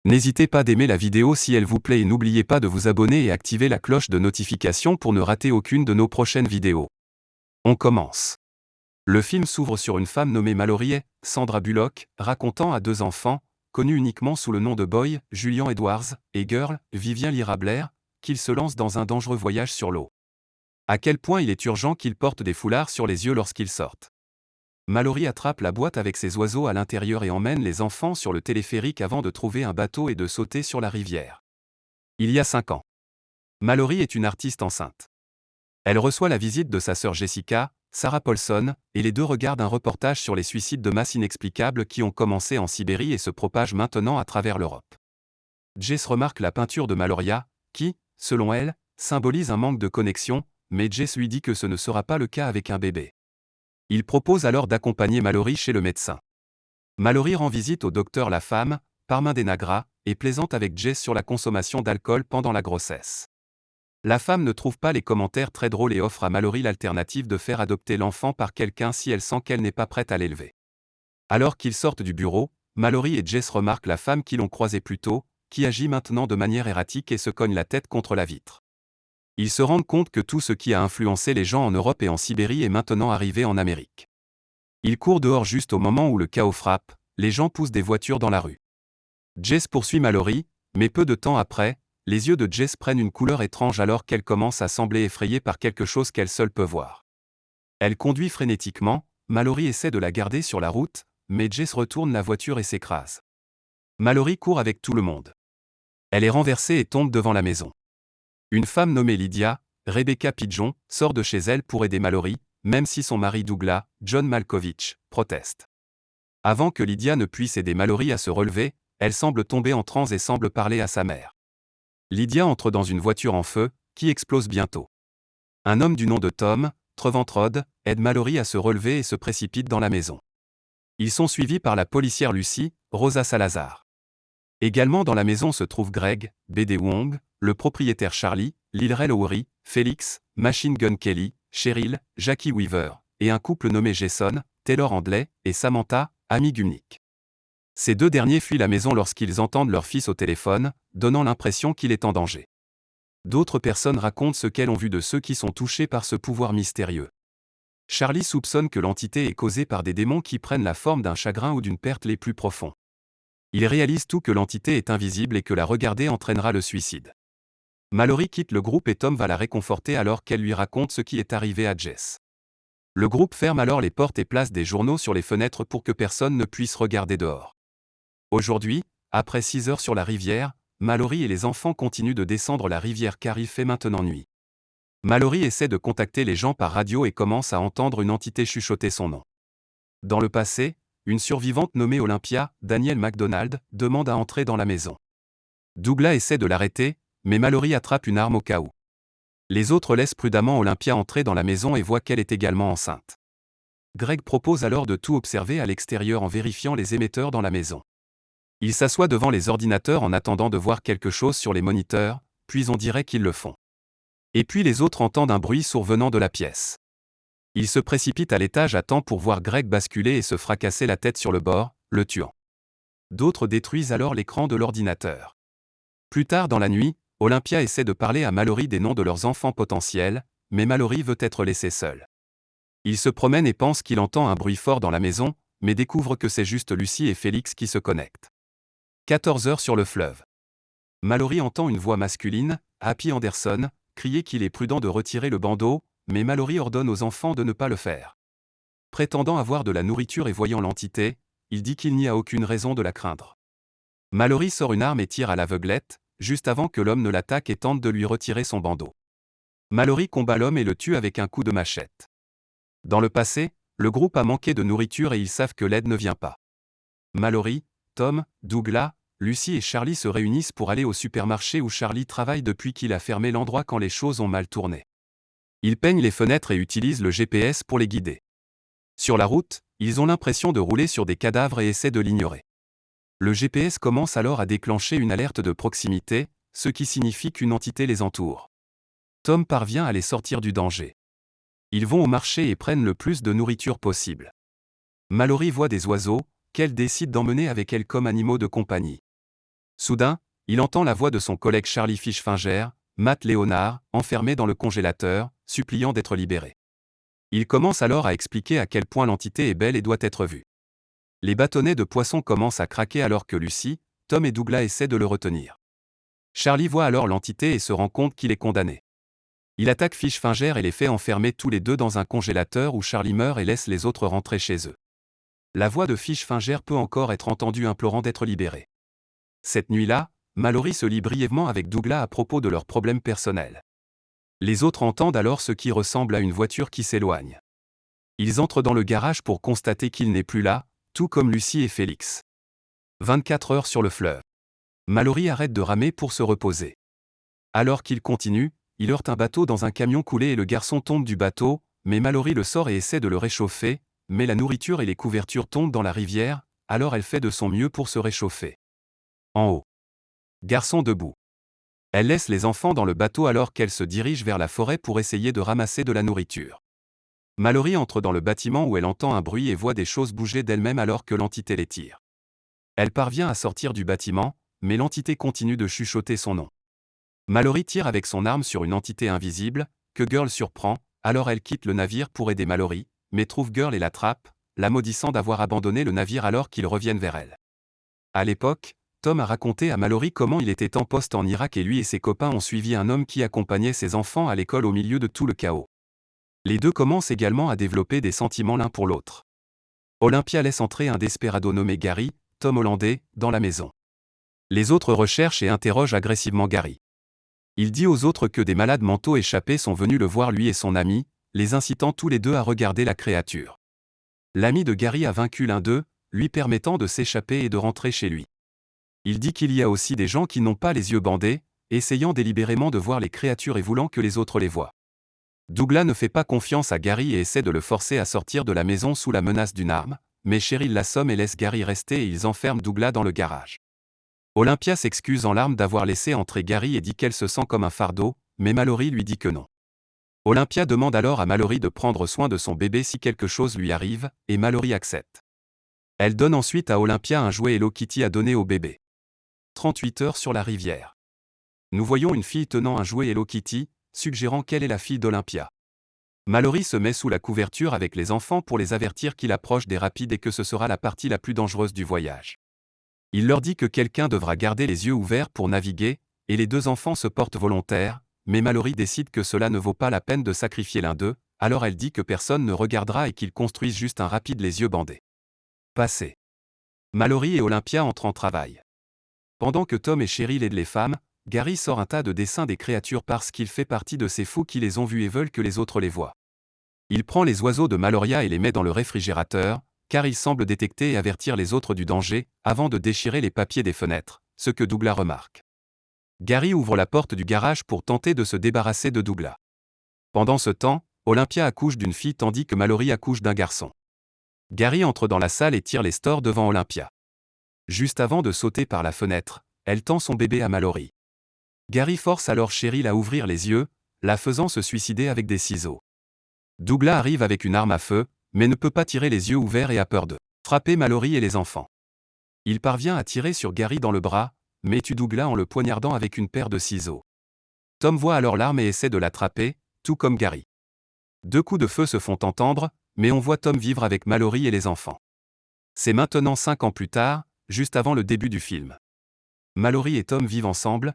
N'hésitez pas d'aimer la vidéo si elle vous plaît et n'oubliez pas de vous abonner et activer la cloche de notification pour ne rater aucune de nos prochaines vidéos. On commence. Le film s'ouvre sur une femme nommée Mallory, Sandra Bullock, racontant à deux enfants, connus uniquement sous le nom de Boy, Julian Edwards, et Girl, Vivien Lyra Blair, qu'ils se lancent dans un dangereux voyage sur l'eau. À quel point il est urgent qu'ils portent des foulards sur les yeux lorsqu'ils sortent. Mallory attrape la boîte avec ses oiseaux à l'intérieur et emmène les enfants sur le téléphérique avant de trouver un bateau et de sauter sur la rivière. Il y a 5 ans. Mallory est une artiste enceinte. Elle reçoit la visite de sa sœur Jessica, Sarah Paulson, et les deux regardent un reportage sur les suicides de masse inexplicables qui ont commencé en Sibérie et se propagent maintenant à travers l'Europe. Jess remarque la peinture de Malloria, qui, selon elle, symbolise un manque de connexion, mais Jess lui dit que ce ne sera pas le cas avec un bébé. Il propose alors d'accompagner Mallory chez le médecin. Mallory rend visite au docteur La Femme, Parmain des Nagras, et plaisante avec Jess sur la consommation d'alcool pendant la grossesse. La femme ne trouve pas les commentaires très drôles et offre à Mallory l'alternative de faire adopter l'enfant par quelqu'un si elle sent qu'elle n'est pas prête à l'élever. Alors qu'ils sortent du bureau, Mallory et Jess remarquent la femme qu'ils ont croisée plus tôt, qui agit maintenant de manière erratique et se cogne la tête contre la vitre. Ils se rendent compte que tout ce qui a influencé les gens en Europe et en Sibérie est maintenant arrivé en Amérique. Ils courent dehors juste au moment où le chaos frappe, les gens poussent des voitures dans la rue. Jess poursuit Mallory, mais peu de temps après, les yeux de Jess prennent une couleur étrange alors qu'elle commence à sembler effrayée par quelque chose qu'elle seule peut voir. Elle conduit frénétiquement, Mallory essaie de la garder sur la route, mais Jess retourne la voiture et s'écrase. Mallory court avec tout le monde. Elle est renversée et tombe devant la maison. Une femme nommée Lydia, Rebecca Pigeon, sort de chez elle pour aider Mallory, même si son mari Douglas, John Malkovich, proteste. Avant que Lydia ne puisse aider Mallory à se relever, elle semble tomber en transe et semble parler à sa mère. Lydia entre dans une voiture en feu, qui explose bientôt. Un homme du nom de Tom, Treventrod, aide Mallory à se relever et se précipite dans la maison. Ils sont suivis par la policière Lucy, Rosa Salazar. Également dans la maison se trouvent Greg, B.D. Wong, le propriétaire Charlie, Lilray Lowry, Félix, Machine Gun Kelly, Cheryl, Jackie Weaver, et un couple nommé Jason, Taylor Handley, et Samantha, Amy Gumnick. Ces deux derniers fuient la maison lorsqu'ils entendent leur fils au téléphone, donnant l'impression qu'il est en danger. D'autres personnes racontent ce qu'elles ont vu de ceux qui sont touchés par ce pouvoir mystérieux. Charlie soupçonne que l'entité est causée par des démons qui prennent la forme d'un chagrin ou d'une perte les plus profonds. Il réalise tout que l'entité est invisible et que la regarder entraînera le suicide. Mallory quitte le groupe et Tom va la réconforter alors qu'elle lui raconte ce qui est arrivé à Jess. Le groupe ferme alors les portes et place des journaux sur les fenêtres pour que personne ne puisse regarder dehors. Aujourd'hui, après 6 heures sur la rivière, Mallory et les enfants continuent de descendre la rivière car il fait maintenant nuit. Mallory essaie de contacter les gens par radio et commence à entendre une entité chuchoter son nom. Dans le passé, une survivante nommée Olympia, Danielle MacDonald, demande à entrer dans la maison. Douglas essaie de l'arrêter, mais Mallory attrape une arme au cas où. Les autres laissent prudemment Olympia entrer dans la maison et voient qu'elle est également enceinte. Greg propose alors de tout observer à l'extérieur en vérifiant les émetteurs dans la maison. Il s'assoit devant les ordinateurs en attendant de voir quelque chose sur les moniteurs, puis on dirait qu'ils le font. Et puis les autres entendent un bruit sourd venant de la pièce. Ils se précipitent à l'étage à temps pour voir Greg basculer et se fracasser la tête sur le bord, le tuant. D'autres détruisent alors l'écran de l'ordinateur. Plus tard dans la nuit, Olympia essaie de parler à Mallory des noms de leurs enfants potentiels, mais Mallory veut être laissée seule. Il se promène et pense qu'il entend un bruit fort dans la maison, mais découvre que c'est juste Lucy et Félix qui se connectent. 14 heures sur le fleuve. Mallory entend une voix masculine, Happy Anderson, crier qu'il est prudent de retirer le bandeau, mais Mallory ordonne aux enfants de ne pas le faire. Prétendant avoir de la nourriture et voyant l'entité, il dit qu'il n'y a aucune raison de la craindre. Mallory sort une arme et tire à l'aveuglette, juste avant que l'homme ne l'attaque et tente de lui retirer son bandeau. Mallory combat l'homme et le tue avec un coup de machette. Dans le passé, le groupe a manqué de nourriture et ils savent que l'aide ne vient pas. Mallory, Tom, Douglas, Lucy et Charlie se réunissent pour aller au supermarché où Charlie travaille depuis qu'il a fermé l'endroit quand les choses ont mal tourné. Ils peignent les fenêtres et utilisent le GPS pour les guider. Sur la route, ils ont l'impression de rouler sur des cadavres et essaient de l'ignorer. Le GPS commence alors à déclencher une alerte de proximité, ce qui signifie qu'une entité les entoure. Tom parvient à les sortir du danger. Ils vont au marché et prennent le plus de nourriture possible. Mallory voit des oiseaux, qu'elle décide d'emmener avec elle comme animaux de compagnie. Soudain, il entend la voix de son collègue Charlie Fischfinger, Matt Leonard, enfermé dans le congélateur, suppliant d'être libéré. Il commence alors à expliquer à quel point l'entité est belle et doit être vue. Les bâtonnets de poisson commencent à craquer alors que Lucy, Tom et Douglas essaient de le retenir. Charlie voit alors l'entité et se rend compte qu'il est condamné. Il attaque Fischfinger et les fait enfermer tous les deux dans un congélateur où Charlie meurt et laisse les autres rentrer chez eux. La voix de Fischfinger peut encore être entendue implorant d'être libéré. Cette nuit-là, Mallory se lie brièvement avec Douglas à propos de leurs problèmes personnels. Les autres entendent alors ce qui ressemble à une voiture qui s'éloigne. Ils entrent dans le garage pour constater qu'il n'est plus là, tout comme Lucy et Félix. 24 heures sur le fleuve. Mallory arrête de ramer pour se reposer. Alors qu'il continue, il heurte un bateau dans un camion coulé et le garçon tombe du bateau, mais Mallory le sort et essaie de le réchauffer, mais la nourriture et les couvertures tombent dans la rivière, alors elle fait de son mieux pour se réchauffer. En haut. Garçon debout. Elle laisse les enfants dans le bateau alors qu'elle se dirige vers la forêt pour essayer de ramasser de la nourriture. Mallory entre dans le bâtiment où elle entend un bruit et voit des choses bouger d'elles-mêmes alors que l'entité les tire. Elle parvient à sortir du bâtiment, mais l'entité continue de chuchoter son nom. Mallory tire avec son arme sur une entité invisible, que Girl surprend, alors elle quitte le navire pour aider Mallory, mais trouve Girl et l'attrape, la maudissant d'avoir abandonné le navire alors qu'ils reviennent vers elle. À l'époque, Tom a raconté à Mallory comment il était en poste en Irak et lui et ses copains ont suivi un homme qui accompagnait ses enfants à l'école au milieu de tout le chaos. Les deux commencent également à développer des sentiments l'un pour l'autre. Olympia laisse entrer un desperado nommé Gary, Tom hollandais, dans la maison. Les autres recherchent et interrogent agressivement Gary. Il dit aux autres que des malades mentaux échappés sont venus le voir lui et son ami, les incitant tous les deux à regarder la créature. L'ami de Gary a vaincu l'un d'eux, lui permettant de s'échapper et de rentrer chez lui. Il dit qu'il y a aussi des gens qui n'ont pas les yeux bandés, essayant délibérément de voir les créatures et voulant que les autres les voient. Douglas ne fait pas confiance à Gary et essaie de le forcer à sortir de la maison sous la menace d'une arme, mais Cheryl l'assomme et laisse Gary rester et ils enferment Douglas dans le garage. Olympia s'excuse en larmes d'avoir laissé entrer Gary et dit qu'elle se sent comme un fardeau, mais Mallory lui dit que non. Olympia demande alors à Mallory de prendre soin de son bébé si quelque chose lui arrive, et Mallory accepte. Elle donne ensuite à Olympia un jouet Hello Kitty à donner au bébé. 38 heures sur la rivière. Nous voyons une fille tenant un jouet Hello Kitty, suggérant qu'elle est la fille d'Olympia. Mallory se met sous la couverture avec les enfants pour les avertir qu'il approche des rapides et que ce sera la partie la plus dangereuse du voyage. Il leur dit que quelqu'un devra garder les yeux ouverts pour naviguer, et les deux enfants se portent volontaires, mais Mallory décide que cela ne vaut pas la peine de sacrifier l'un d'eux, alors elle dit que personne ne regardera et qu'ils construisent juste un rapide les yeux bandés. Passé. Mallory et Olympia entrent en travail. Pendant que Tom et Cheryl aident les femmes, Gary sort un tas de dessins des créatures parce qu'il fait partie de ces fous qui les ont vus et veulent que les autres les voient. Il prend les oiseaux de Maloria et les met dans le réfrigérateur, car il semble détecter et avertir les autres du danger, avant de déchirer les papiers des fenêtres, ce que Douglas remarque. Gary ouvre la porte du garage pour tenter de se débarrasser de Douglas. Pendant ce temps, Olympia accouche d'une fille tandis que Mallory accouche d'un garçon. Gary entre dans la salle et tire les stores devant Olympia. Juste avant de sauter par la fenêtre, elle tend son bébé à Mallory. Gary force alors Cheryl à ouvrir les yeux, la faisant se suicider avec des ciseaux. Douglas arrive avec une arme à feu, mais ne peut pas tirer les yeux ouverts et a peur de frapper Mallory et les enfants. Il parvient à tirer sur Gary dans le bras, mais tue Douglas en le poignardant avec une paire de ciseaux. Tom voit alors l'arme et essaie de l'attraper, tout comme Gary. 2 coups de feu se font entendre, mais on voit Tom vivre avec Mallory et les enfants. C'est maintenant 5 ans plus tard, juste avant le début du film. Mallory et Tom vivent ensemble,